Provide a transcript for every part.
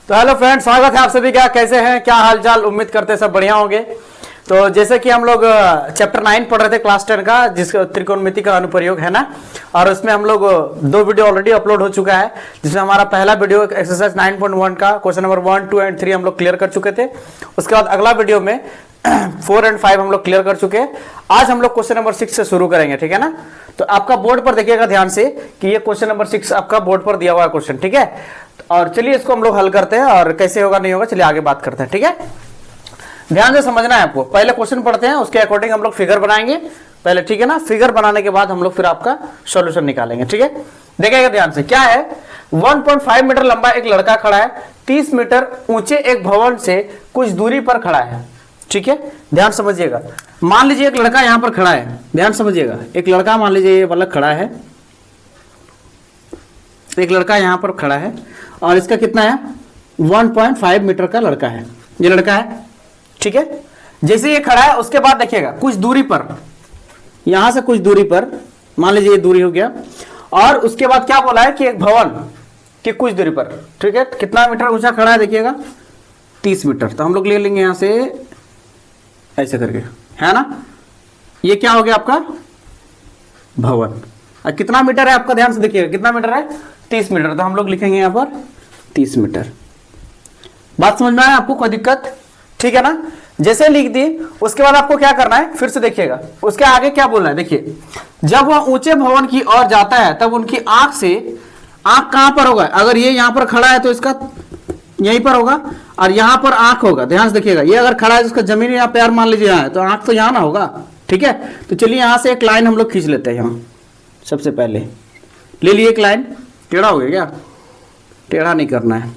तो hello friends, स्वागत है आप सभी का। कैसे हैं, क्या हालचाल? उम्मीद करते हैं सब बढ़िया होंगे। तो जैसे कि हम लोग चैप्टर 9 पढ़ रहे थे क्लास 10 का, जिसका त्रिकोणमिति का अनुप्रयोग है ना, और उसमें हम लोग 2 वीडियो ऑलरेडी अपलोड हो चुका है, जिसमें हमारा पहला वीडियो एक्सरसाइज 9.1 का क्वेश्चन नंबर 1, 2 एंड 3 हम लोग क्लियर कर चुके थे। उसके बाद अगला वीडियो में 4 एंड 5 हम लोग क्लियर कर चुके हैं। आज हम लोग क्वेश्चन नंबर 6 से शुरू करेंगे, ठीक है ना। तो आपका बोर्ड पर देखिएगा ध्यान से कि ये क्वेश्चन नंबर 6 आपका बोर्ड पर दिया हुआ है क्वेश्चन, ठीक है। और चलिए इसको हम लोग हल करते हैं और कैसे होगा नहीं होगा चलिए आगे बात करते हैं, ठीक है। ध्यान से समझना है आपको। पहले क्वेश्चन पढ़ते हैं, उसके अकॉर्डिंग हम लोग फिगर बनाएंगे पहले, ठीक है ना। फिगर बनाने के बाद हम लोग फिर आपका सॉल्यूशन निकालेंगे, ठीक है। देखिएगा ध्यान से, क्या है, 1.5 मीटर लंबा एक लड़का खड़ा है, 30 मीटर ऊंचे एक भवन से कुछ दूरी पर खड़ा है, ठीक है। ध्यान समझिएगा। मान लीजिए एक लड़का यहां पर खड़ा है, ध्यान समझिएगा। एक लड़का मान लीजिए ये वाला खड़ा है, एक लड़का यहां पर खड़ा है और इसका कितना है, 1.5 मीटर का लड़का है, ये लड़का है, ठीक है। जैसे ये खड़ा है उसके बाद देखिएगा कुछ दूरी पर, यहां से कुछ दूरी पर, मान लीजिए ये दूरी हो गया, और उसके बाद क्या बोला है कि एक भवन की कुछ दूरी पर, ठीक है। कितना मीटर ऊंचा खड़ा है देखिएगा, 30 मीटर। तो हम लोग ले लेंगे यहां से ऐसे करके, है ना। ये क्या हो गया आपका भवन। और कितना मीटर है आपका, ध्यान से देखिएगा, कितना मीटर है, 30 मीटर। तो हम लोग लिखेंगे यहां पर 30 मीटर। बात समझ में आया आपको, कोई दिक्कत, ठीक है ना। जैसे लिख दी उसके बाद आपको क्या करना है, फिर से देखिएगा उसके आगे क्या बोलना है। देखिए, जब वह ऊंचे भवन की ओर जाता है तब उनकी आंख से, आंख कहां पर होगा, अगर ये यहां पर खड़ा है तो इसका यहीं पर होगा, और यहां पर आंख होगा। ध्यान से देखिएगा, ये अगर खड़ा है तो इसका जमीन या पैर मान लीजिए यहां है, तो आंख तो यहां ना होगा, ठीक है। तो चलिए यहां से एक लाइन हम लोग खींच लेते हैं। यहां सबसे पहले ले लिए एक लाइन, टेढ़ा हो गया क्या, टेढ़ा नहीं करना है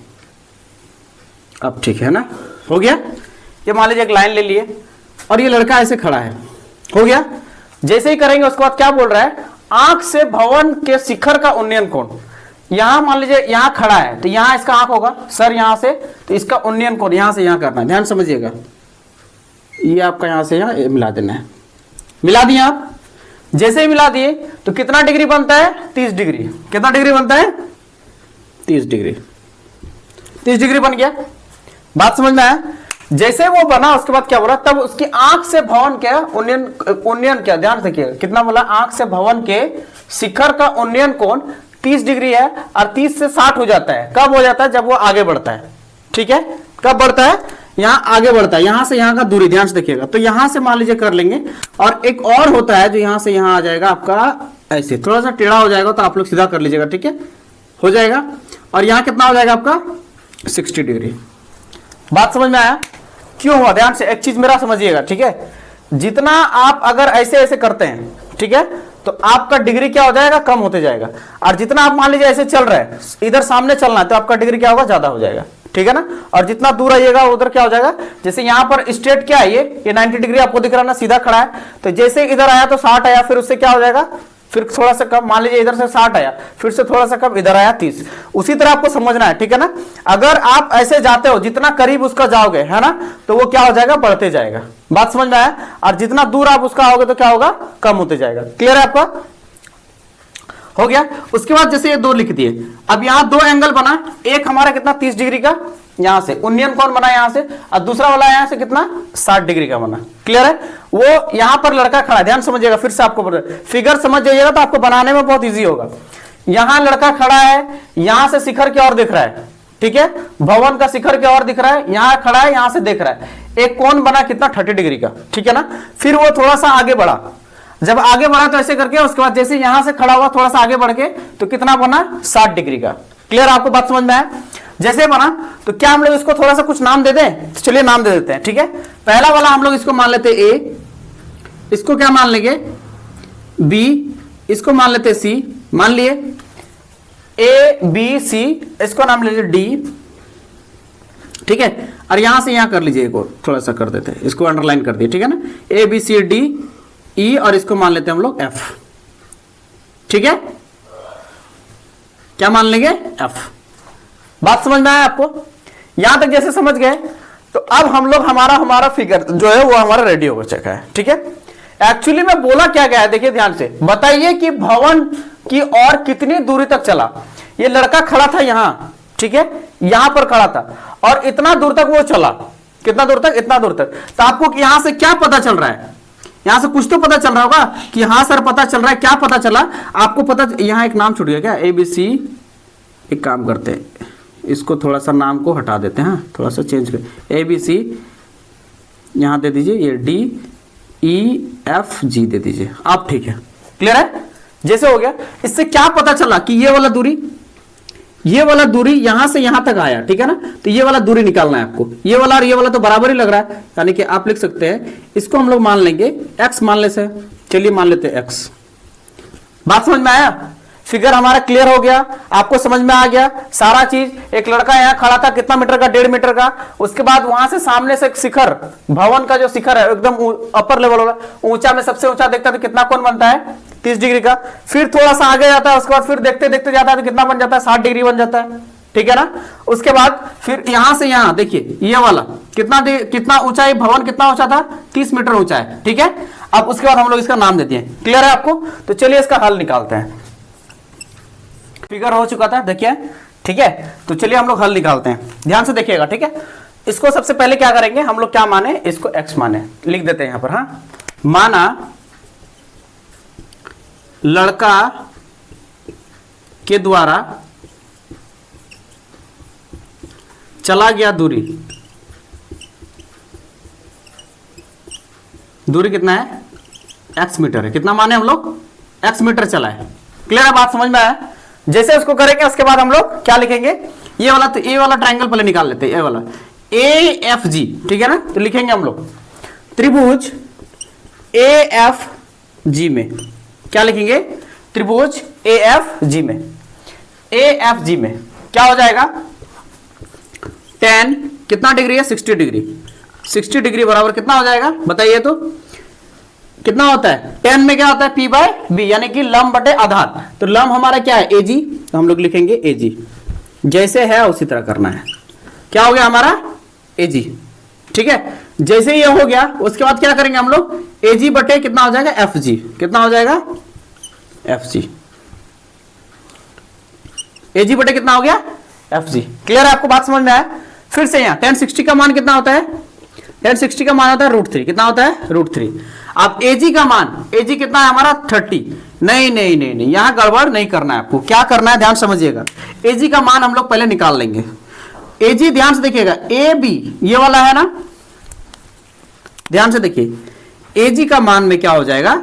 अब, ठीक है ना, हो गया। ये मान लीजिए एक लाइन ले लिए और ये लड़का ऐसे खड़ा है, हो गया। जैसे ही करेंगे उसके बाद क्या बोल रहा है, आंख से भवन के शिखर का उन्नयन कोण। यहां मान लीजिए यहां खड़ा है तो यहां इसका आंख होगा, सर यहां से, तो इसका उन्नयन कोण यहां से यहां करना है। ध्यान समझिएगा, ये आपका यहां से यहां मिला देना है। मिला दिए आप, जैसे ही मिला दिए तो कितना डिग्री बनता है, 30 डिग्री। कितना डिग्री बनता है, 30 डिग्री। 30 डिग्री बन गया। बात समझ में आया। जैसे वो बना उसके बाद क्या बोला, तब उसकी आंख से भवन के उन्नयन क्या, ध्यान रखिएगा, कितना बोला, आंख से भवन के शिखर का उन्नयन कोण 30 डिग्री है, और 30 से 60 हो जाता है। कब हो जाता है, जब वो आगे बढ़ता है, ठीक है। कब बढ़ता है, यहां आगे बढ़ता है, यहां से यहां का दूरी, ध्यान से देखिएगा। तो यहां से मान लीजिए कर लेंगे, और एक और होता है जो यहां से यहां आ जाएगा आपका ऐसे, थोड़ा सा टेढ़ा हो जाएगा, तो आप लोग सीधा कर लीजिएगा, ठीक है, हो जाएगा। और यहां कितना हो जाएगा आपका 60 डिग्री। बात समझ में आया, क्यों हुआ, ध्यान से एक चीज मेरा समझिएगा, ठीक है। जितना आप अगर ऐसे ऐसे करते हैं, ठीक है, तो आपका डिग्री क्या हो जाएगा, कम होते जाएगा। और जितना आप मान लीजिए ऐसे चल रहे हैं, इधर सामने चलना है, तो आपका डिग्री क्या होगा, ज्यादा हो जाएगा, ठीक है ना। और जितना दूर आइएगा उधर क्या हो जाएगा, जैसे यहां पर स्ट्रेट क्या है, ये 90 डिग्री आपको दिख रहा है ना, सीधा खड़ा है, तो जैसे इधर आया तो 60 आया, फिर उससे क्या हो जाएगा, फिर थोड़ा सा कम, मान लीजिए इधर से 60 आया, फिर से थोड़ा सा कम, इधर आया 30। उसी तरह आपको समझना है, ठीक है ना। अगर आप ऐसे जाते हो, जितना करीब उसका जाओगे, है ना, तो वो क्या हो जाएगा, बढ़ते जाएगा। बात समझ में आया। और जितना दूर आप उसका आओगे तो क्या होगा, कम होते जाएगा। क्लियर है आपका, हो गया। उसके बाद जैसे ये 2 लिख दिए, अब यहां 2 एंगल बना, एक हमारा कितना 30 डिग्री का, यहां से उन्नयन कोण बना यहां से, और दूसरा वाला यहां से कितना 60 डिग्री का बना। क्लियर है। वो यहां पर लड़का खड़ा है, ध्यान समझिएगा, फिर से आपको फिगर समझ जाइएगा तो आपको बनाने में बहुत इजी होगा। यहां लड़का खड़ा है, यहां से शिखर की ओर दिख रहा है, ठीक है, भवन का शिखर की ओर दिख रहा है, यहां खड़ा है, यहां से देख रहा है, एक कोण बना कितना 30 डिग्री का, ठीक है ना। फिर वो थोड़ा सा आगे बढ़ा, जब आगे बढ़ा तो ऐसे करके, उसके बाद जैसे यहां से खड़ा हुआ थोड़ा सा आगे बढ़ के, तो कितना बना 60 डिग्री का। क्लियर, आपको बात समझ में आया। जैसे बना तो क्या हम लोग इसको थोड़ा सा कुछ नाम दे दें, तो चलिए नाम दे देते हैं, ठीक है। पहला वाला हम लोग इसको मान लेते हैं ए, इसको क्या मान लेंगे बी, इसको मान लेते हैं सी, मान लिए ए बी सी, इसको नाम लीजिए डी, ठीक है। और यहां से यहां कर लीजिए, एक और थोड़ा सा कर देते हैं, इसको अंडरलाइन कर दिए, ठीक है ना, A B C D E, और इसको मान लेते हैं हम लोग एफ, ठीक है। क्या मान लेंगे, एफ। बात समझ में आया आपको, यहां तक जैसे समझ गए, तो अब हम लोग हमारा फिगर जो है वो हमारा रेडी हो चुका है, ठीक है। एक्चुअली में बोला क्या गया है, देखिए ध्यान से, बताइए कि भवन की ओर कितनी दूरी तक चला। ये लड़का खड़ा था यहां, ठीक है, यहां पर खड़ा था और इतना दूर तक वो चला, कितना दूर तक, इतना दूर तक। तो आपको यहां से क्या पता चल रहा है, यहां से कुछ तो पता चल रहा होगा कि हाँ सर पता चल रहा है, क्या पता चला आपको, पता यहां एक नाम छूट गया क्या, ABC, एक काम करते हैं इसको थोड़ा सा नाम को हटा देते हैं, थोड़ा सा चेंज कर, ABC यहां दे दीजिए, ये DEFG दे दीजिए आप, ठीक है, क्लियर है, जैसे हो गया। इससे क्या पता चला कि ये वाला दूरी यहां से यहां तक आया, ठीक है ना, तो ये वाला दूरी निकालना है आपको, ये वाला और ये वाला तो बराबर ही लग रहा है, यानी कि आप लिख सकते हैं इसको हम लोग मान लेंगे x मान ले से, चलिए मान लेते हैं x। बात समझ में आया, फिगर हमारा क्लियर हो गया, आपको समझ में आ गया सारा चीज। एक लड़का यहाँ खड़ा था, कितना मीटर का, 1.5 मीटर का, उसके बाद वहां से सामने से एक शिखर, भवन का जो शिखर है एकदम अपर लेवल होगा, ऊंचा में सबसे ऊंचा देखता है तो कितना कोण बनता है, 30 डिग्री का। फिर थोड़ा सा आगे जाता है, उसके बाद फिर देखते देखते जाता है तो कितना बन जाता है, 60 डिग्री बन जाता है, ठीक है ना। उसके बाद फिर यहां से यहां देखिए ये वाला कितना ऊंचा, भवन कितना ऊंचा था, 30 मीटर ऊंचा है, ठीक है। अब उसके बाद हम लोग इसका नाम देते हैं, क्लियर है आपको। तो चलिए इसका हल निकालते हैं, फिगर हो चुका था देखिए, ठीक है। तो चलिए हम लोग हल निकालते हैं, ध्यान से देखिएगा, ठीक है। इसको सबसे पहले क्या करेंगे हम लोग, क्या माने, इसको x माने, लिख देते हैं यहां पर, हाँ, माना लड़का के द्वारा चला गया दूरी कितना है, x मीटर है, कितना माने हम लोग, x मीटर चला है, क्लियर है, बात समझ में आया। जैसे उसको करेंगे उसके बाद हम लोग क्या लिखेंगे, ये वाला, तो ये वाला ट्रायंगल पहले निकाल लेते हैं, ये वाला AFG, ठीक है ना। तो लिखेंगे हम लोग त्रिभुज AFG में, क्या लिखेंगे, त्रिभुज AFG में, AFG में क्या हो जाएगा, tan कितना डिग्री है, 60 डिग्री, 60 डिग्री बराबर कितना हो जाएगा बताइए, तो कितना होता है, tan में क्या होता है, P/B, यानी कि लंब बटे आधार। तो लंब हमारा क्या है, AG, तो हम लोग लिखेंगे AG, जैसे है उसी तरह करना है, क्या हो गया हमारा AG, ठीक है। जैसे ये हो गया उसके बाद क्या करेंगे हम लोग, AG बटे कितना हो जाएगा, FG, कितना हो जाएगा, FG, AG बटे कितना हो गया, FG, क्लियर है, आपको बात समझ में आया। फिर से यहाँ tan 60 का मान कितना होता है, tan 60 का मान होता है √3, कितना होता है, √3। अब AG का मान, AG कितना है हमारा 30, नहीं नहीं नहीं नहीं, यहां गड़बड़ नहीं करना है आपको, क्या करना है ध्यान समझिएगा। AG का मान हम लोग पहले निकाल लेंगे, AG ध्यान से देखिएगा, AB ये वाला है ना, ध्यान से देखिए AG का मान में क्या हो जाएगा,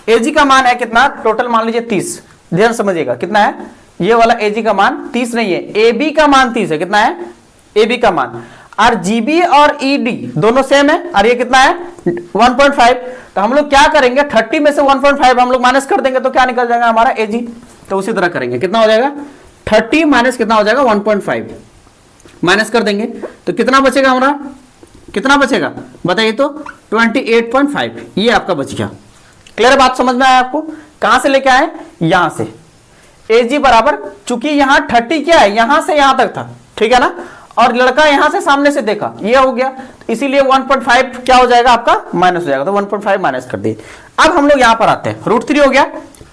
AG का मान है कितना, टोटल मान लीजिए 30, ध्यान समझिएगा कितना है, ये वाला AG का मान 30 नहीं है, AB का मान 30 है, कितना है AB का मान, और GB और ED दोनों सेम है, और ये कितना है 1.5। तो हम लोग क्या करेंगे, 30 में से 1.5 हम लोग माइनस कर देंगे तो क्या निकल जाएगा हमारा AG। तो उसी तरह करेंगे, कितना हो जाएगा 30 माइनस कितना हो जाएगा 1.5, माइनस कर देंगे तो कितना बचेगा हमारा, कितना बचेगा बताइए, तो 28.5, ये आपका बच गया, क्लियर बात समझ में आया आपको। कहां से लेके आए, यहां से, AG बराबर, चूंकि यहां 30 क्या है, यहां से यहां तक था, ठीक है ना, और लड़का यहां से सामने से देखा, ये हो गया, इसीलिए 1.5 क्या हो जाएगा आपका, माइनस हो जाएगा, तो 1.5 माइनस कर दिए। अब हम लोग यहां पर आते हैं, √3 हो गया,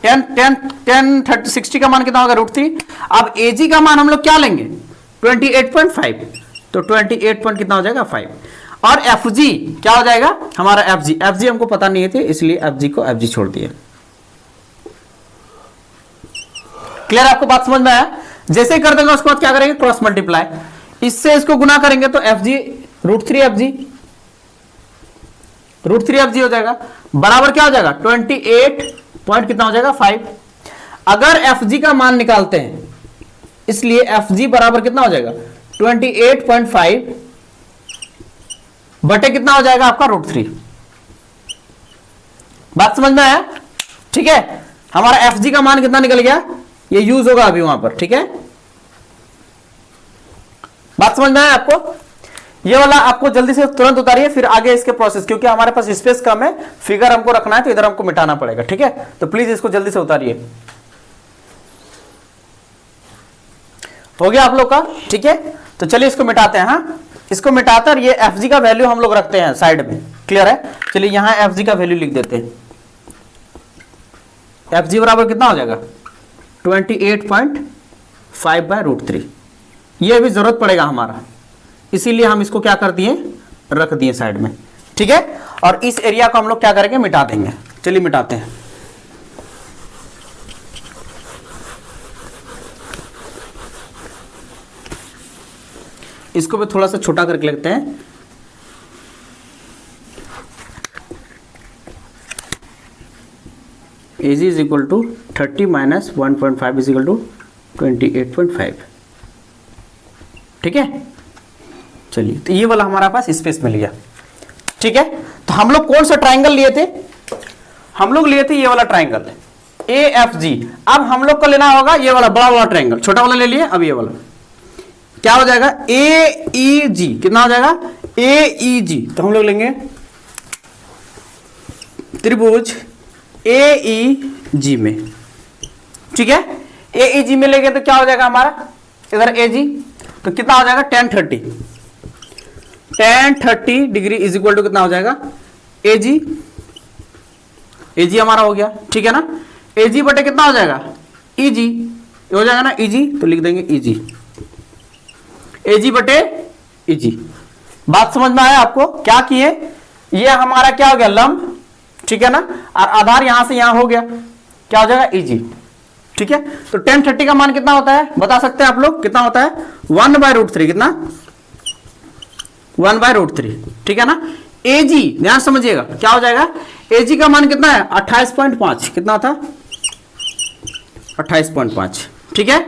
60 का मान कितना होगा, √3। अब AG का मान हम लोग क्या लेंगे, 28.5, तो 28 पॉइंट कितना हो जाएगा 5, और FG क्या हो जाएगा हमारा, FG हमको पता नहीं थे, इसलिए FG को FG छोड़ दिए, क्लियर, आपको बात समझ में आया। जैसे ही कर देंगे उसके बाद क्या करेंगे, क्रॉस मल्टीप्लाई, इससे इसको गुना करेंगे तो FG √3FG हो जाएगा, बराबर क्या हो जाएगा 28 पॉइंट कितना हो जाएगा 5। अगर FG का मान निकालते हैं, इसलिए FG बराबर कितना हो जाएगा 28.5 बटे कितना हो जाएगा आपका √3। बात समझ में आया, ठीक है। हमारा FG का मान कितना निकल गया, ये यूज होगा अभी वहां पर, ठीक है। बात समझ में आया आपको, ये वाला आपको जल्दी से तुरंत उतारिए, फिर आगे इसके प्रोसेस, क्योंकि हमारे पास स्पेस कम है, फिगर हमको रखना है तो इधर हमको मिटाना पड़ेगा, ठीक है। तो प्लीज इसको जल्दी से उतारिए, हो गया आप लोग का, ठीक है। तो चलिए इसको मिटाते हैं, हाँ, इसको मिटाकर ये FG का वैल्यू हम लोग रखते हैं साइड में, क्लियर है। चलिए यहां FG का वैल्यू लिख देते हैं, FG बराबर कितना हो जाएगा 28.5 बाय √3, ये भी जरूरत पड़ेगा हमारा, इसीलिए हम इसको क्या कर दिए, रख दिए साइड में, ठीक है। और इस एरिया को हम लोग क्या करेंगे, मिटा देंगे। चलिए मिटाते हैं। इसको भी थोड़ा सा छोटा करके लिखते हैं। AG is equal to 30 minus 1.5 is equal to 28.5, ठीक है। चलिए, तो ये वाला हमारा पास स्पेस मिल गया, ठीक है। तो हम लोग कौन सा ट्राइंगल लिए थे, हम लोग लिए थे ये वाला ट्राइंगल AFG। अब हम लोग को लेना होगा ये वाला बड़ा वाला ट्राइंगल, छोटा वाला ले लिए, अब ये वाला क्या हो जाएगा, AEG। कितना हो जाएगा, AEG। तो हम लोग लेंगे त्रिभुज AEG में, ठीक है। AEG में लेंगे तो क्या हो जाएगा हमारा, इधर AG, तो कितना हो जाएगा, tan 30 degree is equal to कितना हो जाएगा, AG हमारा हो गया, ठीक है ना। AG बटे कितना हो जाएगा, EG हो जाएगा ना, EG, तो लिख देंगे EG, AG बटे EG। बात समझ में आया आपको, क्या किए, ये हमारा क्या हो गया, लंब, ठीक है ना, और आधार यहां से यहां हो गया, क्या हो जाएगा, EG, ठीक है। तो tan 30 का मान कितना होता है, बता सकते हैं आप लोग, कितना होता है, 1/√3, कितना, 1/√3, ठीक है ना। AG ध्यान समझिएगा, क्या हो जाएगा, AG का मान कितना है, 28.5, कितना था, 28.5, ठीक है।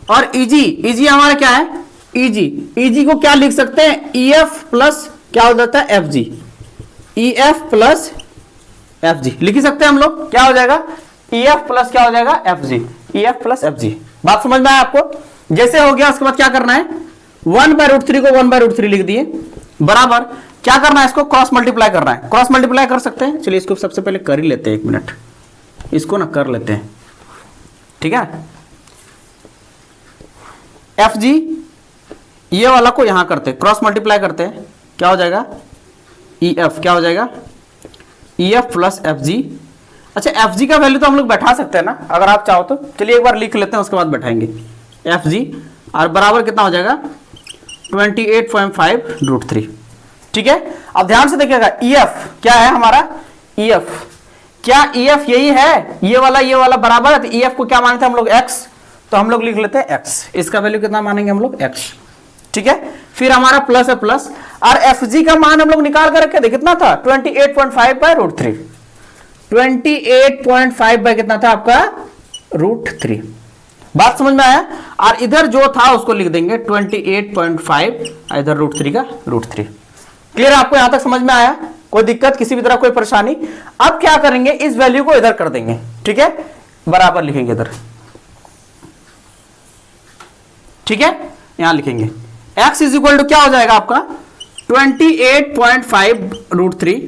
और EG हमारा क्या है, EG को क्या लिख सकते हैं, EF प्लस क्या हो जाता है, FG, EF प्लस FG लिख ही सकते हैं हम लोग, क्या हो जाएगा, EF प्लस क्या हो जाएगा, FG, EF प्लस FG। बात समझ में आया आपको, जैसे हो गया उसके बाद क्या करना है, 1/√3 को 1/√3 लिख दिए, बराबर क्या करना है, इसको क्रॉस मल्टीप्लाई करना है, क्रॉस मल्टीप्लाई कर सकते हैं। चलिए इसको सबसे पहले कर ही लेते हैं, 1 मिनट इसको ना कर लेते हैं, ठीक है। FG ये वाला को यहां करते हैं, क्रॉस मल्टीप्लाई करते हैं, क्या हो जाएगा, EF क्या हो जाएगा, EF प्लस FG। अच्छा, FG का वैल्यू तो हम लोग बैठा सकते हैं ना, अगर आप चाहो तो। चलिए एक बार लिख लेते हैं, उसके बाद बैठाएंगे FG, और बराबर कितना हो जाएगा, 28.5√3, ठीक है। अब ध्यान से देखिएगा, EF क्या है हमारा, EF क्या, EF यही है, ये वाला बराबर है, तो EF को क्या मानते हैं हम लोग, X, तो हम लोग लिख लेते हैं X, इसका वैल्यू कितना मानेंगे हम लोग, X, ठीक है। फिर हमारा प्लस है प्लस, और FG का मान हम लोग निकाल कर रखे थे, कितना था, 28.5/√3, 28.5 बाय कितना था आपका, √3। बात समझ में आया। और इधर जो था उसको लिख देंगे 28.5, इधर √3 का √3। क्लियर है आपको, यहां तक समझ में आया, कोई दिक्कत, किसी भी तरह कोई परेशानी। अब क्या करेंगे, इस वैल्यू को इधर कर देंगे, ठीक है, बराबर लिखेंगे इधर, ठीक है, यहां लिखेंगे x इज इक्वल टू क्या हो जाएगा आपका, 28.5√3,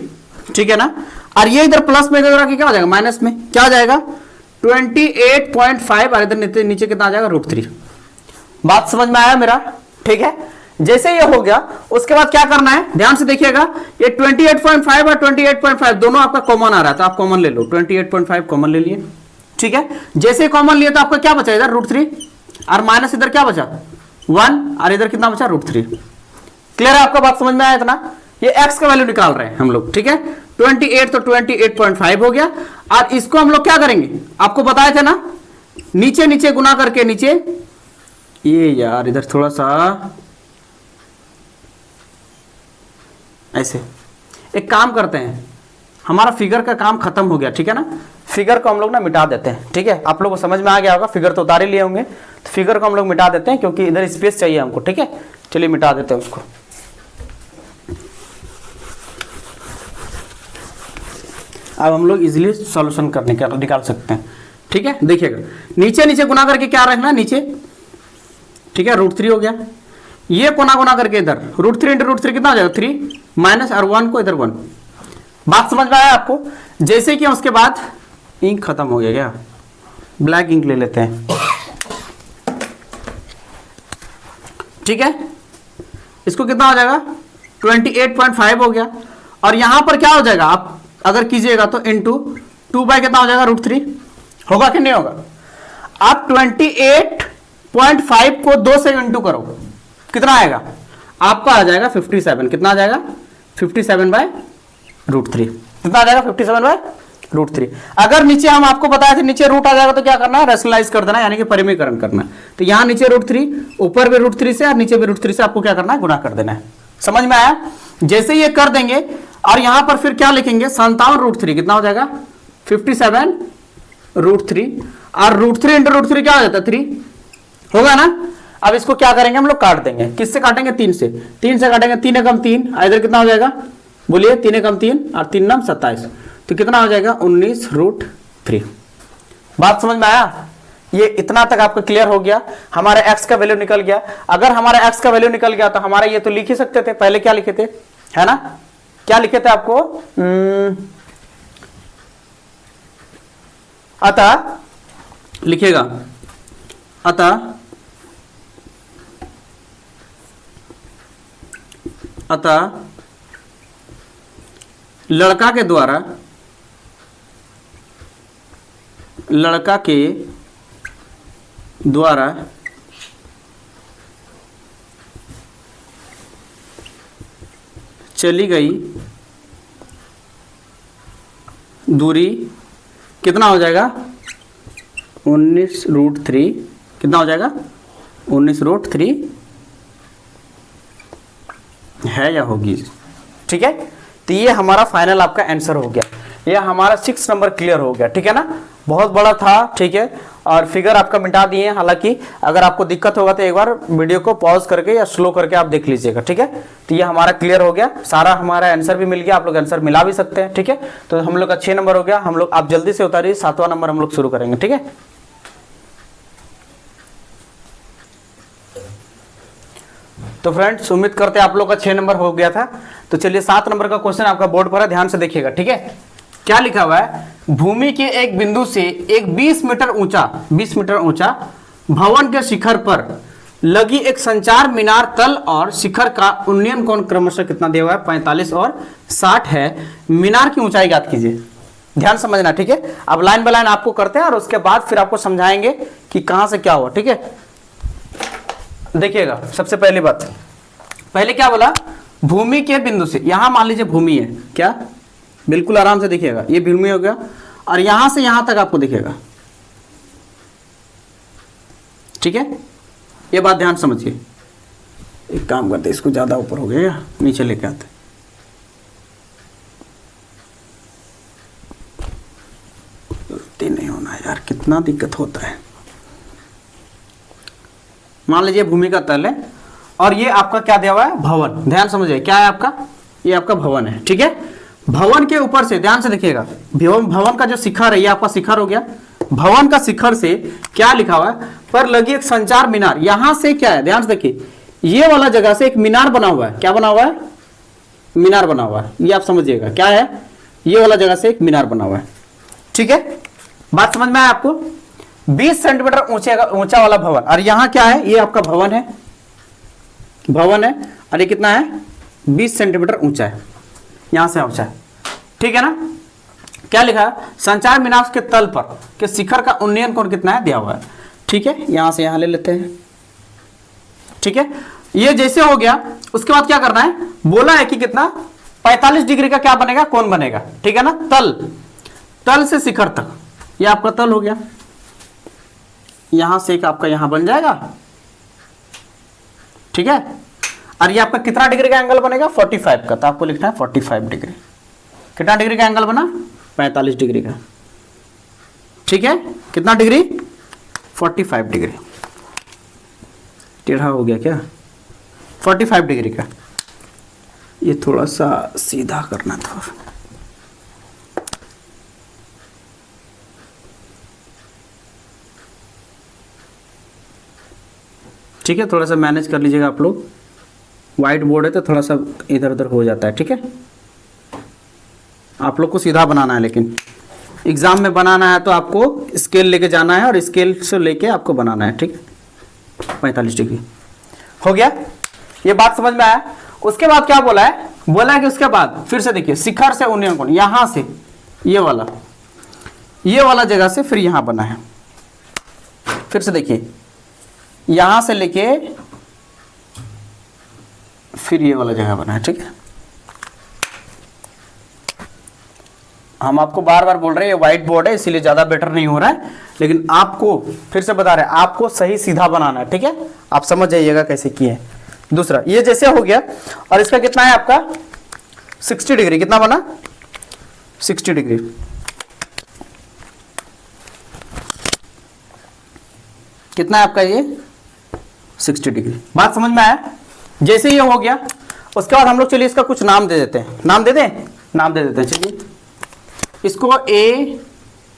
ठीक है ना। और ये इधर प्लस में इधर क्या हो जाएगा, माइनस में क्या हो जाएगा, 28.5, और इधर नीचे कितना आ जाएगा, √3। बात समझ में आया मेरा, ठीक है। जैसे ये हो गया उसके बाद क्या करना है, ध्यान से देखिएगा, ये 28.5 और 28.5 दोनों आपका कॉमन आ रहा है, तो आप कॉमन ले लो, 28.5 कॉमन ले लिए, ठीक है। जैसे कॉमन लिए तो आपका क्या बचा, इधर √3, और माइनस इधर क्या बचा, 1, और इधर कितना बचा, √3। क्लियर है आपका, बात समझ में आया इतना। ये x का वैल्यू निकाल रहे हैं हम लोग, ठीक है। 28 तो 28.5 हो गया, और इसको हम लोग क्या करेंगे, आपको बताए थे ना, नीचे नीचे गुना करके, नीचे ये यार इधर थोड़ा सा ऐसे, एक काम करते हैं, हमारा फिगर का काम खत्म हो गया, ठीक है ना। फिगर को हम लोग ना मिटा देते हैं, ठीक है। आप लोगों को समझ में आ गया होगा, फिगर तो उतार ही लिए होंगे, तो फिगर को हम लोग मिटा देते हैं, क्योंकि इधर स्पेस चाहिए हमको, ठीक है। चलिए मिटा देते हैं उसको। अब हम लोग इजीली सॉल्यूशन करने का निकाल सकते हैं, ठीक है। देखिएगा, नीचे नीचे गुना करके क्या रखना, नीचे, ठीक है, √3 हो गया, ये कोना गुना करके इधर √3 × √3 कितना हो जाएगा, 3, माइनस, और 1 को इधर 1। बात समझ में आया आपको। जैसे कि उसके बाद इंक खत्म हो गया, क्या ब्लैक इंक ले लेते हैं, ठीक है। इसको कितना हो जाएगा, 28.5 हो गया, और यहां पर क्या हो जाएगा, आप अगर कीजिएगा तो इंटू 2 बाय कितना हो जाएगा, √3 होगा कि नहीं होगा। आप 28.5 को 2 से इंटू करो, कितना आएगा आपका, आ जाएगा 57। कितना आ जाएगा 57/√3। कितना आ जाएगा 57/√3। अगर नीचे हम आपको बताया था नीचे रूट आ जाएगा तो क्या करना है, रेशनलाइज कर देना, यानी कि परिमीकरण करना है। तो यहाँ नीचे √3, ऊपर भी √3 से और नीचे भी √3 से आपको क्या करना है, गुणा कर देना है। समझ में आया? जैसे ये कर देंगे और यहां पर फिर क्या लिखेंगे 57√3। कितना हो जाएगा 57√3 और √3 × √3 क्या हो जाता है 3 होगा ना। अब इसको क्या करेंगे हम लोग, काट देंगे। किससे काटेंगे, 3 से। 3 से काटेंगे, 3 × 3 इधर कितना हो जाएगा, बोलिए 3 × 3 और 3 × 27, तो कितना हो जाएगा 19√3। बात समझ में आया? ये इतना तक आपको क्लियर हो गया। हमारा x का वैल्यू निकल गया। अगर हमारा x का वैल्यू निकल गया तो हमारा ये तो लिख ही सकते थे। पहले क्या लिखे थे, है ना, क्या लिखे थे आपको, अतः लिखेगा, अतः लड़का के द्वारा चली गई दूरी कितना हो जाएगा 19√3। कितना हो जाएगा 19√3 है या होगी, ठीक है। तो ये हमारा फाइनल आपका आंसर हो गया। ये हमारा 6 नंबर क्लियर हो गया, ठीक है ना, बहुत बड़ा था, ठीक है। और फिगर आपका मिटा दिए हैं। हालांकि अगर आपको दिक्कत होगा तो एक बार वीडियो को पॉज करके या स्लो करके आप देख लीजिएगा, ठीक है। तो ये हमारा क्लियर हो गया, सारा हमारा आंसर भी मिल गया। आप लोग आंसर मिला भी सकते हैं, ठीक है। तो हम लोग का 6 नंबर हो गया। हम लोग आप जल्दी से उतारिए, 7वां नंबर हम लोग शुरू करेंगे, ठीक है। तो फ्रेंड्स उम्मीद करते हैं आप लोग का 6 नंबर हो गया था। तो चलिए 7 नंबर का क्वेश्चन आपका बोर्ड पर है, ध्यान से देखिएगा, ठीक है। क्या लिखा हुआ है, भूमि के एक बिंदु से एक 20 मीटर ऊंचा भवन के शिखर पर लगी एक संचार मीनार तल और शिखर का उन्नयन कोण क्रमशः कितना दिया हुआ है, 45 और 60 है। मीनार की ऊंचाई ज्ञात कीजिए। ध्यान समझना, ठीक है। अब लाइन बाय लाइन आपको करते हैं और उसके बाद फिर आपको समझाएंगे कि कहां से क्या हुआ, ठीक है। देखिएगा, सबसे पहली बात, पहले क्या बोला, भूमि के बिंदु से, यहां मान लीजिए भूमि है, क्या, बिल्कुल आराम से देखिएगा, ये भूमि हो गया और यहां से यहां तक आपको दिखेगा, ठीक है। ये बात ध्यान समझिए। एक काम करते, इसको ज्यादा ऊपर हो गया, नीचे लेके आते, गलती नहीं होना यार, कितना दिक्कत होता है। मान लीजिए भूमि का तल है और ये आपका क्या दिया हुआ है, भवन। ध्यान समझिए, क्या है आपका, ये आपका भवन है, ठीक है। भवन के ऊपर से ध्यान से देखिएगा, भवन का जो शिखर है ये आपका शिखर हो गया। भवन का शिखर से क्या लिखा हुआ है, पर लगी एक संचार मीनार। यहां से क्या है, ध्यान से देखिए, ये वाला जगह से एक मीनार बना हुआ है। क्या बना हुआ है, मीनार बना हुआ है। ये आप समझिएगा क्या है, ये वाला जगह से एक मीनार बना हुआ है, ठीक है। बात समझ में आया आपको। 20 सेंटीमीटर ऊंचा वाला भवन, और यहां क्या है, ये आपका भवन है, और ये कितना है 20 सेंटीमीटर ऊंचा है, यहां से ऊंचा है, ठीक है ना। क्या लिखा है, संचार मीनार के तल पर के शिखर का उन्नयन कोण कितना है, दिया हुआ है, ठीक है। यहां से यहां ले लेते हैं, ठीक है। ये जैसे हो गया, उसके बाद क्या करना है, बोला है कि कितना 45 डिग्री का क्या बनेगा, कोण बनेगा, ठीक है ना। तल से शिखर तक, ये आपका तल हो गया, यहां से एक आपका यहां बन जाएगा, ठीक है। और ये आपका कितना डिग्री का एंगल बनेगा, 45 का। तो आपको लिखना है 45 डिग्री। कितना डिग्री का एंगल बना, 45 डिग्री का, ठीक है। कितना डिग्री, 45 डिग्री। टेढ़ा हो गया क्या, 45 डिग्री का। ये थोड़ा सा सीधा करना था, ठीक है। थोड़ा सा मैनेज कर लीजिएगा आप लोग, व्हाइट बोर्ड है तो थोड़ा सा इधर उधर हो जाता है, ठीक है। आप लोग को सीधा बनाना है, लेकिन एग्जाम में बनाना है तो आपको स्केल लेके जाना है और स्केल से लेके आपको बनाना है, ठीक है। 45 डिग्री हो गया, ये बात समझ में आया। उसके बाद क्या बोला है, बोला है कि उसके बाद फिर से देखिए, शिखर से उन्नयन कोण, यहां से ये वाला जगह से फिर यहां बना है। फिर से देखिए, यहां से लेके फिर ये वाला जगह बना है, ठीक है। हम आपको बार बार बोल रहे हैं ये व्हाइट बोर्ड है इसीलिए ज्यादा बेटर नहीं हो रहा है, लेकिन आपको फिर से बता रहे हैं आपको सही सीधा बनाना है, ठीक है। आप समझ जाइएगा कैसे किए। दूसरा ये जैसे हो गया, और इसका कितना है आपका 60 डिग्री, कितना बना 60 डिग्री। कितना है आपका ये 60 डिग्री। बात समझ में आया। जैसे ये हो गया उसके बाद हम लोग चलिए इसका कुछ नाम दे देते हैं। नाम दे दें, नाम दे देते हैं। चलिए इसको ए,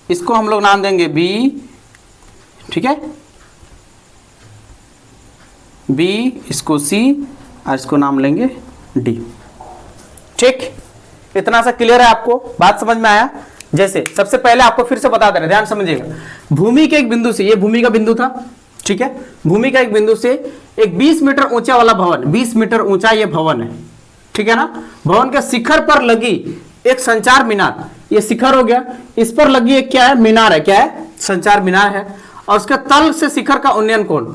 इसको हम लोग नाम देंगे बी, ठीक है, बी, इसको सी, और इसको नाम लेंगे डी, ठीक। इतना सा क्लियर है आपको, बात समझ में आया। जैसे सबसे पहले आपको फिर से बता दे रहे, ध्यान समझिएगा। भूमि के एक बिंदु से, ये भूमि का बिंदु था, ठीक है, भूमि का एक बिंदु से एक 20 मीटर ऊंचा वाला भवन, 20 मीटर ऊंचा ये भवन है, ठीक है ना। भवन के शिखर पर लगी एक संचार मीनार, ये शिखर हो गया, इस पर लगी एक क्या है, मीनार है, क्या है, संचार मीनार है। और उसके तल से शिखर का उन्नयन कोण,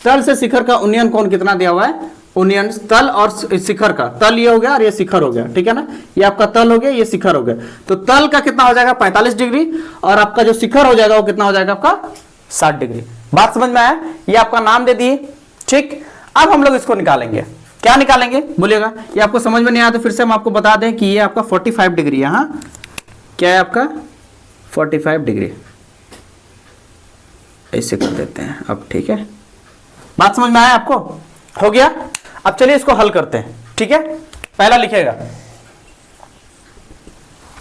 तल से शिखर का उन्नयन कोण कितना दिया हुआ है, उन्नयन, तल और शिखर का, तल ये हो गया और ये शिखर हो गया, ठीक है ना। ये आपका तल हो गया, ये शिखर हो गया। तो तल का कितना हो जाएगा 45 डिग्री, और आपका जो शिखर हो जाएगा वो कितना हो जाएगा आपका 60 डिग्री। बात समझ में आया। ये आपका नाम दे दिए, ठीक। अब हम लोग इसको निकालेंगे, क्या निकालेंगे बोलिएगा। ये आपको समझ में नहीं आया तो फिर से हम आपको बता दें कि ये आपका 45 डिग्री, यहाँ क्या है आपका 45 डिग्री, ऐसे कर देते हैं अब, ठीक है। बात समझ में आया आपको, हो गया। अब चलिए इसको हल करते हैं, ठीक है। पहला लिखेगा,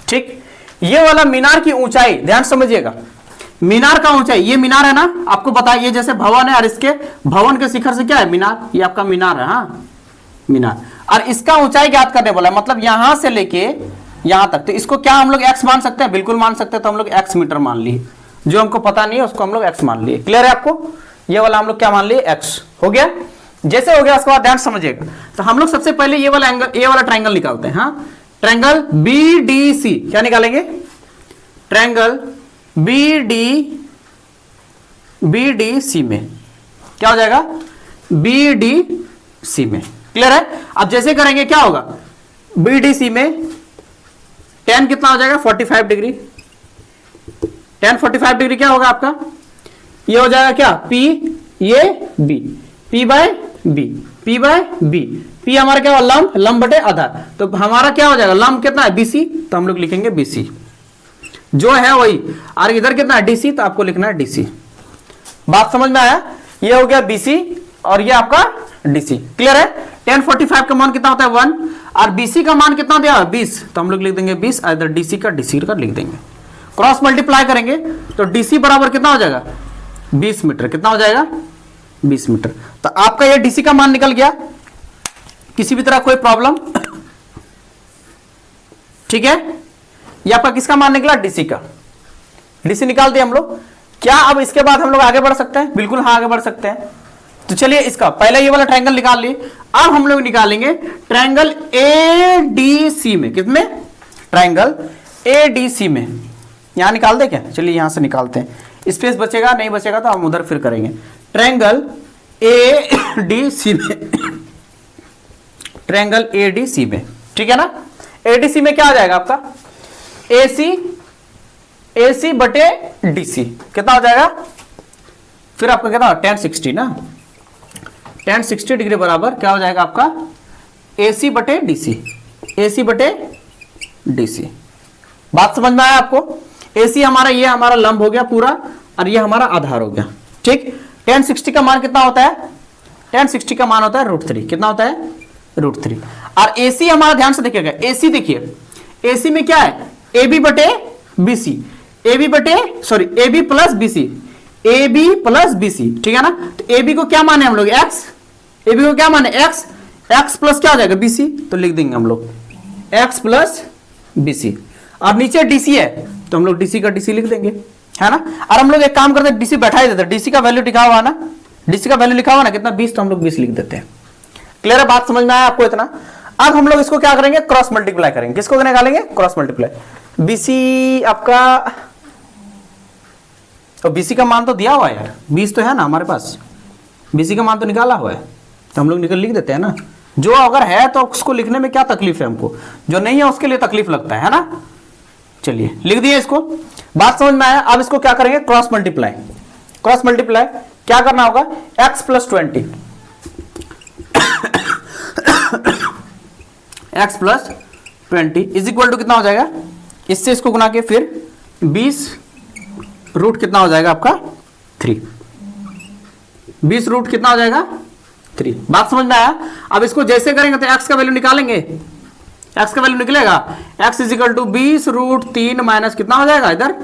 ठीक। ये वाला मीनार की ऊंचाई ध्यान समझिएगा, मीनार का ऊंचाई, ये मीनार है ना, आपको बताइए जैसे भवन है और इसके भवन के शिखर से क्या है मीनार, ये आपका मीनार है, हाँ मीनार। और इसका ऊंचाई ज्ञात करने बोला, मतलब यहां से लेके यहां तक। तो इसको क्या हम लोग x मान सकते हैं, बिल्कुल मान सकते हैं। तो हम लोग x मीटर मान लिए, जो हमको पता नहीं है उसको हम लोग x मान लिए। क्लियर है आपको। ये वाला हम लोग क्या मान लिए x, हो गया। जैसे हो गया उसके बाद ध्यान समझिएगा। तो हम लोग सबसे पहले ये वाला एंगल, ये वाला ट्रायंगल निकालते हैं, हाँ। ट्रायंगल BDC, क्या निकालेंगे, ट्रायंगल BDC में क्या हो जाएगा, BDC में। क्लियर है। अब जैसे करेंगे क्या होगा, BDC में tan कितना हो जाएगा 45 डिग्री, tan 45 डिग्री क्या होगा आपका, ये हो जाएगा क्या P, ये B, P by B, P हमारा क्या होगा लंब, लंब बटे आधार। तो हमारा क्या हो जाएगा, लंब कितना है BC, तो हम लोग लिखेंगे BC जो है वही। और इधर कितना है DC, तो आपको लिखना है DC। बात समझ में आया। ये हो गया BC और ये आपका DC। क्लियर है। tan 45 का मान कितना होता है 1, और BC का मान कितना दिया 20, तो हम लोग लिख देंगे 20, इधर DC का लिख देंगे। क्रॉस मल्टीप्लाई करेंगे तो DC बराबर कितना हो जाएगा 20 मीटर, कितना हो जाएगा 20 मीटर। तो आपका ये DC का मान निकल गया। किसी भी तरह कोई प्रॉब्लम, ठीक है। ये आपका किसका मान निकला, DC का। DC निकाल दिया हम लोग। क्या अब इसके बाद हम लोग आगे बढ़ सकते हैं, बिल्कुल हाँ आगे बढ़ सकते हैं। तो चलिए इसका पहले ये वाला ट्रायंगल निकाल लिए। अब हम लोग निकालेंगे ट्रायंगल ADC में, कितने, ट्रायंगल ADC में। यहां निकाल दे क्या, चलिए यहां से निकालते हैं। स्पेस बचेगा, नहीं बचेगा तो हम उधर फिर करेंगे। ट्रायंगल ADC में, ट्रायंगल ADC में, ठीक है ना। ADC में क्या आ जाएगा आपका AC बटे DC, कितना हो जाएगा, फिर आपका कितना tan 60 ना, tan 60 डिग्री बराबर क्या हो जाएगा आपका AC बटे DC। बात समझ में आया आपको। AC हमारा, ये हमारा लंब हो गया पूरा, और ये हमारा आधार हो गया, ठीक। tan 60 का मान कितना होता है, tan 60 का मान होता है √3, कितना होता है √3। और AC हमारा ध्यान से देखिएगा, AC देखिए, AC में क्या है AB बटे BC, AB प्लस BC, ठीक है ना। तो AB को क्या माने हम लोग x, AB को क्या माने x प्लस क्या हो जाएगा BC, तो लिख देंगे हम लोग x प्लस BC। और नीचे DC है तो हम लोग DC का DC लिख देंगे, है ना। और हम लोग एक काम करते हैं, DC बैठा ही देते हैं, DC का वैल्यू लिखा हुआ ना, DC का वैल्यू लिखा हुआ ना कितना 20, तो हम लोग 20 लिख देते हैं। क्लियर है, बात समझ में आया आपको इतना। अब हम लोग इसको क्या करेंगे, क्रॉस मल्टीप्लाई करेंगे। किसको निकालेंगे, क्रॉस मल्टीप्लाई। BC आपका, तो BC का मान तो दिया हुआ है यार, 20 तो है ना हमारे पास, BC का मान तो निकाला हुआ है तो हम लोग लिख देते हैं ना, जो अगर है तो उसको लिखने में क्या तकलीफ है हमको, जो नहीं है उसके लिए तकलीफ लगता है ना। चलिए लिख दिए इसको, बात समझ में आया। अब इसको क्या करेंगे, क्रॉस मल्टीप्लाई। क्रॉस मल्टीप्लाई क्या करना होगा, x plus 20 x plus 20 is equal to कितना हो जाएगा, इससे इसको गुना के फिर 20 रूट कितना हो जाएगा आपका 3, 20 रूट कितना हो जाएगा 3। बात समझ में आया। अब इसको जैसे करेंगे तो x का वैल्यू निकालेंगे, x का वैल्यू निकलेगा x is equal to 20 root 3 minus कितना हो जाएगा इधर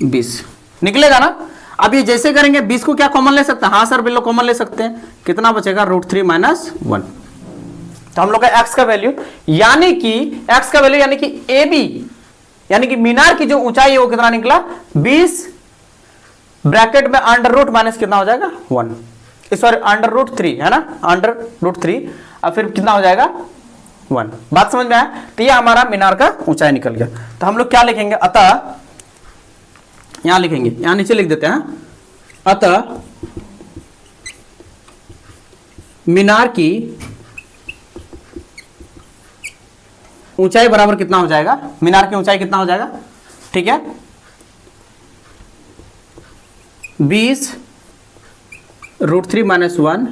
20 निकलेगा ना। अब ये जैसे करेंगे 20 को क्या कॉमन ले सकते हैं, हाँ सर बिल्कुल कॉमन ले सकते हैं, कितना बचेगा रूट 3 माइनस 1। तो हम लोग का x का वैल्यू यानी कि x का वैल्यू यानी कि AB यानी कि मीनार की जो ऊंचाई है वो कितना निकला 20 ब्रैकेट में अंडर रूट माइनस कितना हो जाएगा 1, सॉरी अंडर रूट 3 है ना, अंडर रूट 3 अब फिर कितना हो जाएगा 1। बात समझ में आया। तो ये हमारा मीनार का ऊंचाई निकल गया। तो हम लोग क्या लिखेंगे, अतः यहां लिखेंगे, यहां नीचे लिख देते हैं, अतः मीनार की ऊंचाई बराबर कितना हो जाएगा, मीनार की ऊंचाई कितना हो जाएगा, ठीक है 20 रूट 3 माइनस 1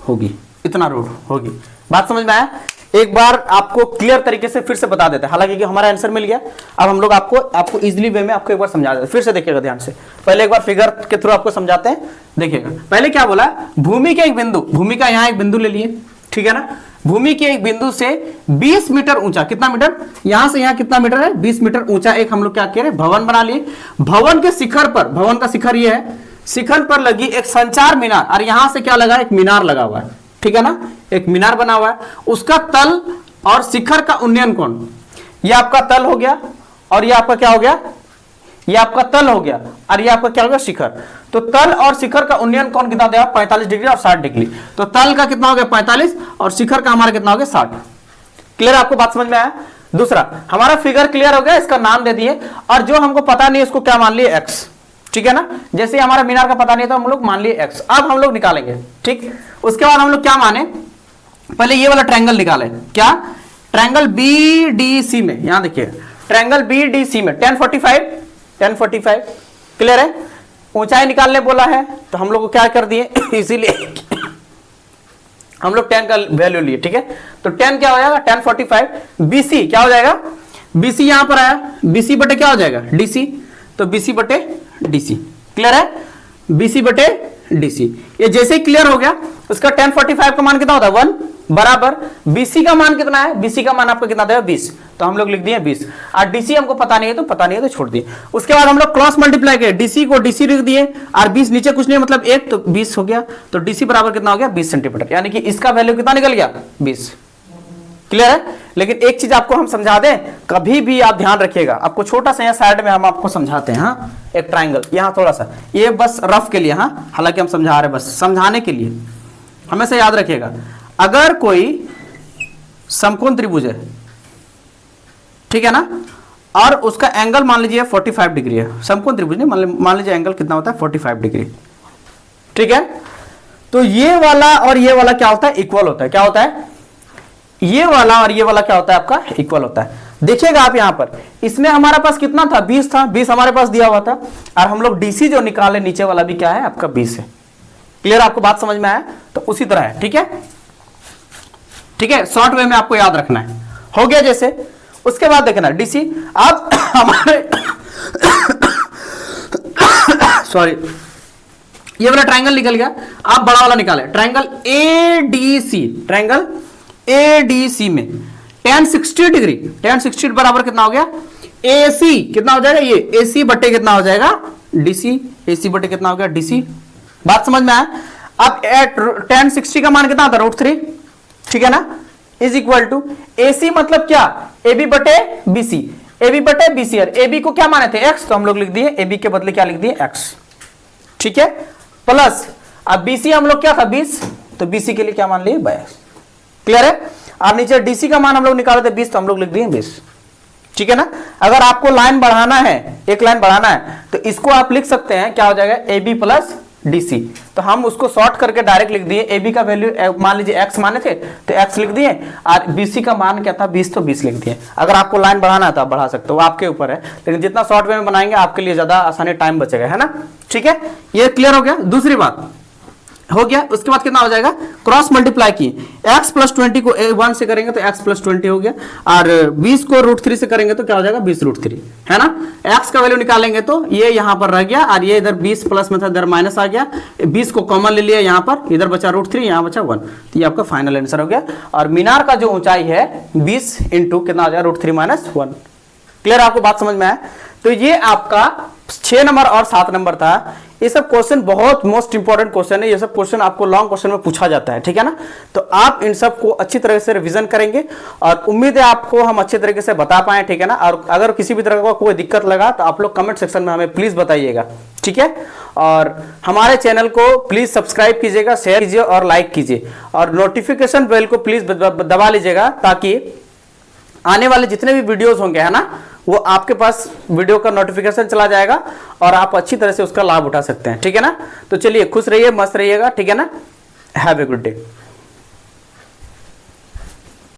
होगी, इतना रूट होगी। बात समझ में आया। एक बार आपको क्लियर तरीके से फिर से बता देते हैं, हालांकि कि हमारा आंसर मिल गया। अब हम लोग आपको इजीली वे में आपको एक बार समझा देते हैं, फिर से देखिएगा ध्यान से। पहले एक बार फिगर के थ्रू आपको समझाते हैं, देखिएगा। पहले क्या बोला, भूमि के एक बिंदु, भूमि का यहां एक बिंदु ले लिए, ठीक है ना, भूमि के एक बिंदु से 20 मीटर ऊंचा, कितना मीटर, यहां से यहां कितना मीटर है 20 मीटर ऊंचा एक हम लोग क्या कह रहे हैं भवन बना लिए। भवन के शिखर पर, भवन का शिखर ये है, शिखर पर लगी एक संचार मीनार, और यहां से क्या लगा, एक मीनार लगा हुआ है, ठीक है ना, एक मीनार बना हुआ है। उसका तल और शिखर का उन्नयन कोण, ये आपका तल हो गया और ये आपका क्या हो गया, ये आपका तल हो गया और ये आपका क्या हो गया शिखर। तो तल और शिखर का उन्नयन कोण कितना देगा 45 डिग्री और 60 डिग्री। तो तल का कितना हो गया 45 और शिखर का हमारा कितना हो गया 60। क्लियर, आपको बात समझ में आया। दूसरा हमारा फिगर क्लियर हो गया, इसका नाम दे दिए, और जो हमको पता नहीं उसको क्या मान लिए x, ठीक है ना। जैसे हमारा मीनार का पता नहीं है तो हम लोग मान लिए x। अब हम लोग निकालेंगे, ठीक। उसके बाद हम लोग क्या माने, पहले ये वाला ट्रायंगल निकाले, क्या, ट्रायंगल BDC में, यहां देखिए ट्रायंगल BDC में 1045 क्लियर है। ऊंचाई निकालने बोला है तो हम लोग को क्या कर दिए इसीलिए हम लोग 10 का वैल्यू लिए, ठीक है। तो 10 क्या हो जाएगा 1045, BC क्या हो जाएगा, BC यहां पर आया, BC बटे क्या हो जाएगा DC, तो BC बटे DC, क्लियर है, BC बटे DC। ये जैसे ही क्लियर हो गया, उसका 1045 का मान कितना होता है 1 बराबर BC का मान कितना है, BC का मान आपको कितना देगा 20, तो हम लोग लिख दिए 20, और DC हमको पता नहीं है तो छोड़ दिए। उसके बाद हम लोग क्रॉस मल्टीप्लाई किए, DC को DC लिख दिए और 20 नीचे कुछ नहीं मतलब 1, तो 20 हो गया। तो DC बराबर कितना हो गया 20 सेंटीमीटर, यानी कि इसका वैल्यू कितना निकल गया 20। क्लियर है। लेकिन एक चीज आपको हम समझा दें, कभी भी आप ध्यान रखिएगा, आपको छोटा सा यहाँ साइड में हम आपको समझाते हैं, हाँ एक ट्राइंगल यहाँ थोड़ा सा, ये बस रफ के लिए, हाँ हालांकि हम समझा रहे हैं बस समझाने के लिए, हमेशा याद रखिएगा। अगर कोई समकोण त्रिभुज है, ठीक है ना, और उसका एंगल मान लीजिए 45 डिग्री है, समकोण त्रिभुज नहीं, मान लीजिए एंगल कितना होता है 45 डिग्री, ठीक है। तो ये वाला और ये वाला क्या होता है इक्वल होता है, क्या होता है, ये वाला और ये वाला क्या होता है आपका इक्वल होता है। देखिएगा आप यहां पर, इसमें हमारा पास कितना था 20 था, 20 हमारे पास दिया हुआ था, और हम लोग DC जो निकाले नीचे वाला भी क्या है आपका 20 है। क्लियर, आपको बात समझ में आया। तो उसी तरह है, ठीक है, ठीक है, शॉर्ट वे में आपको याद रखना है। हो गया जैसे, उसके बाद देखना DC, अब हमारे सॉरी ये वाला ट्रायंगल निकल गया, आप बड़ा वाला निकाले, ट्रायंगल ADC, ट्रायंगल ADC में 1060 डिग्री, 1060 बराबर कितना हो गया AC, कितना हो जाएगा ये AC बटे कितना हो जाएगा DC, AC बटे कितना हो गया DC। बात समझ में आया। अब 1060 का मान कितना होता है √3, ठीक है ना, इज इक्वल टू AC मतलब क्या AB बटे BC, AB बटे BC, और AB को क्या माने थे X, तो हम लोग लिख दिए AB के बदले क्या लिख दिए X, ठीक है, प्लस अब BC हम लोग क्या था 20, तो BC के लिए क्या मान लिए 22। क्लियर है। और नीचे DC का मान हम लोग निकाले थे 20, तो हम लोग लिख दिए 20, ठीक है ना। अगर आपको लाइन बढ़ाना है, एक लाइन बढ़ाना है, तो इसको आप लिख सकते हैं क्या हो जाएगा AB प्लस DC। तो हम उसको शॉर्ट करके डायरेक्ट लिख दिए, AB का वैल्यू मान लीजिए x माने थे तो x लिख दिए, और BC का मान क्या था 20, तो 20 लिख दिए। अगर आपको लाइन बढ़ाना है तो आप बढ़ा सकते हो, वो आपके ऊपर है, लेकिन जितना शॉर्ट वे में बनाएंगे आपके लिए ज्यादा आसानी, टाइम बचेगा, है ना। ठीक है, ये क्लियर हो गया। दूसरी बात हो गया, उसके बाद कितना हो जाएगा, क्रॉस मल्टीप्लाई की, x प्लस 20 को 1 से करेंगे तो x प्लस 20 हो गया, और 20 को √3 से करेंगे तो क्या हो जाएगा 20√3, है ना। x का वैल्यू निकालेंगे तो ये यहां पर रह गया, और ये इधर 20 प्लस में था, इधर माइनस आ गया, 20 को कॉमन ले लिया यहां पर, इधर बचा √3, यहां बचा 1, तो ये आपका फाइनल आंसर हो गया। और मीनार का जो ऊंचाई है 20 इंटू कितना हो जाएगा √3 - 1। क्लियर, आपको बात समझ में आया। तो ये आपका 6 नंबर और 7 नंबर था। ये सब क्वेश्चन बहुत मोस्ट इंपॉर्टेंट क्वेश्चन है, ये सब क्वेश्चन आपको लॉन्ग क्वेश्चन में पूछा जाता है, ठीक है ना। तो आप इन सब को अच्छी तरह से रिवीजन करेंगे, और उम्मीद है आपको हम अच्छे तरीके से बता पाए, ठीक है ना। और अगर किसी भी तरह का कोई दिक्कत लगा तो आप लोग कमेंट सेक्शन में हमें प्लीज बताइएगा, ठीक है। और हमारे चैनल को प्लीज सब्सक्राइब कीजिएगा, शेयर कीजिए और लाइक कीजिए, और नोटिफिकेशन बेल को प्लीज दबा लीजिएगा, ताकि आने वाले जितने भी वीडियोस होंगे, है ना, वो आपके पास वीडियो का नोटिफिकेशन चला जाएगा और आप अच्छी तरह से उसका लाभ उठा सकते हैं, ठीक है ना। तो चलिए, खुश रहिए, मस्त रहिएगा, ठीक है ना। Have a good day.